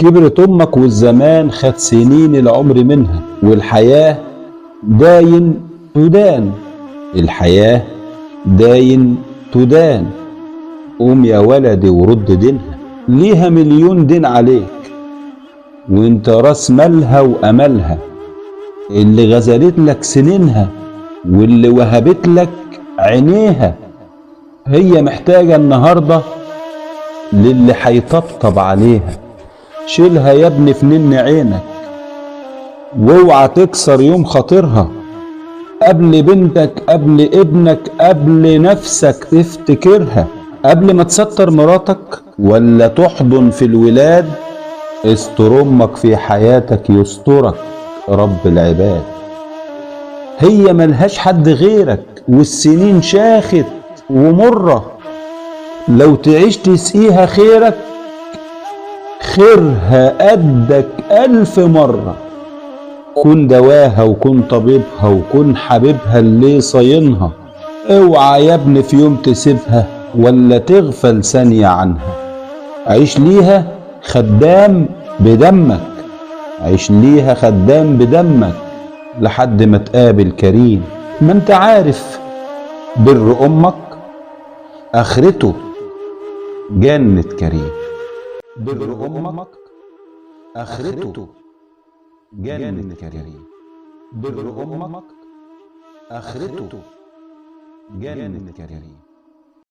كبرت امك والزمان خد سنين العمر منها، والحياة داين تدان. الحياة داين تدان. قوم يا ولدي ورد دينها، ليها مليون دين عليك، وانت راس مالها واملها، اللي غزلت لك سنينها واللي وهبت لك عينيها. هي محتاجة النهاردة للي هيطبطب عليها. شيلها يا ابني في نن عينك، واوعى تكسر يوم خاطرها. قبل بنتك، قبل ابنك، قبل نفسك تفتكرها. قبل ما تستر مراتك ولا تحضن في الولاد، استر امك في حياتك يسترك رب العباد. هي ملهاش حد غيرك، والسنين شاخت ومرة، لو تعيش تسقيها خيرك، خيرها قدك 1000 مرة. كن دواها وكن طبيبها وكن حبيبها اللي صاينها. اوعى يا ابني في يوم تسيبها ولا تغفل ثانية عنها. عيش ليها خدام بدمك، عيش ليها خدام بدمك لحد ما تقابل كريم. ما انت عارف بر امك اخرته جنة كريم. بر امك اخرته جنة كريم. بر امك اخرته جنة كريم.